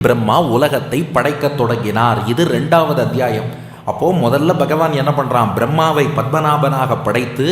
பிரம்மா உலகத்தை படைக்கத் தொடங்கினார். இது 2வது அத்தியாயம். அப்போ முதல்ல பகவான் என்ன பண்றான், பிரம்மாவை பத்மநாபனாக படைத்து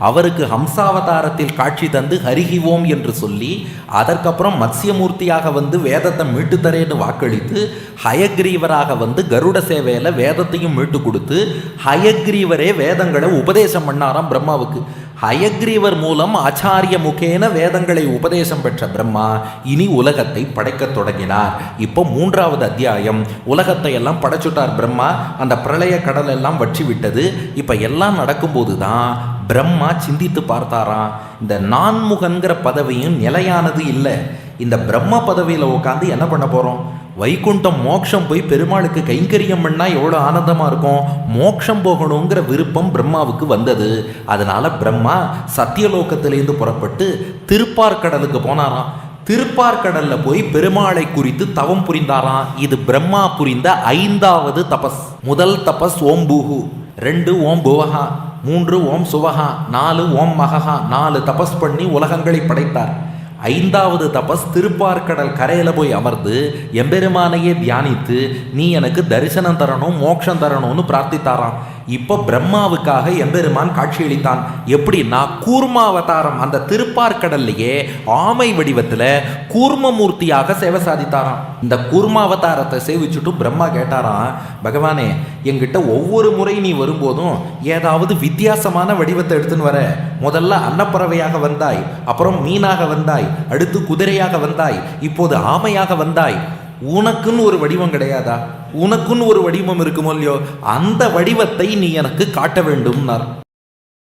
அவருக்கு ஹம்சாவதாரத்தில் காட்சி தந்து ஹரிஹி ஓம் என்று சொல்லி, அதற்கப்புறம் மத்ஸ்யமூர்த்தியாக வந்து வேதத்தை மீட்டு தரேன்னு வாக்களித்து, ஹயக்ரீவராக வந்து கருட சேவையில் வேதத்தையும் மீட்டு கொடுத்து, ஹயக்ரீவரே வேதங்களை உபதேசம் பண்ணாராம் பிரம்மாவுக்கு. ஹயக்ரீவர் மூலம் ஆச்சாரிய முகேன வேதங்களை உபதேசம் பெற்ற பிரம்மா இனி உலகத்தை படைக்கத் தொடங்கினார். இப்போ 3வது அத்தியாயம். உலகத்தை எல்லாம் படைச்சுட்டார் பிரம்மா. அந்த பிரளய கடல் எல்லாம் வற்றி விட்டது. இப்போ எல்லாம் நடக்கும்போது தான் பிரம்மா சிந்தித்து பார்த்தாராம், இந்த நான்முகன்கிற பதவியும் நிலையானது இல்லை. இந்த பிரம்ம பதவியில் உட்காந்து என்ன பண்ண போகிறோம்? வைகுண்டம் மோட்சம் போய் பெருமாளுக்கு கைங்கரியம் பண்ணால் எவ்வளோ ஆனந்தமாக இருக்கும். மோட்சம் போகணுங்கிற விருப்பம் பிரம்மாவுக்கு வந்தது. அதனால் பிரம்மா சத்தியலோகத்திலேருந்து புறப்பட்டு திருப்பார்கடலுக்கு போனாராம். திருப்பார்கடலில் போய் பெருமாளை குறித்து தவம் புரிந்தாராம். இது பிரம்மா புரிந்த 5வது தபஸ். முதல் தபஸ் ஓம் பூஹு, 2 ஓம் புவஹா, 3 ஓம் சுவஹா, 4 ஓம் மகஹா. 4 தபஸ் பண்ணி உலகங்களை படைத்தார். 5வது தபஸ் திருப்பார்கடல் கரையில் போய் அமர்ந்து எம்பெருமானையே தியானித்து, நீ எனக்கு தரிசனம் தரணும், மோட்சம் தரணும்னு பிரார்த்தித்தாராம். இப்போ பிரம்மாவுக்காக எம்பெருமான் காட்சியளித்தான். எப்படின்னா கூர்மாவதாரம். அந்த திருப்பார்கடல்லையே ஆமை வடிவத்தில் கூர்மமூர்த்தியாக சேவை சாதித்தாராம். இந்த கூர்மாவதாரத்தை சேவிச்சுட்டு பிரம்மா கேட்டாராம், பகவானே, என்கிட்ட ஒவ்வொரு முறை நீ வரும்போதும் ஏதாவது வித்தியாசமான வடிவத்தை எடுத்துன்னு வர. முதல்ல அன்னப்பறவையாக வந்தாய், அப்புறம் மீனாக வந்தாய், அடுத்து குதிரையாக வந்தாய், இப்போது ஆமையாக வந்தாய். உனக்குன்னு ஒரு வடிவம் கிடையாதா? உனக்குன்னு ஒரு வடிவம் இருக்குமோ இல்லையோ, அந்த வடிவத்தை நீ எனக்கு காட்ட வேண்டும்னார்.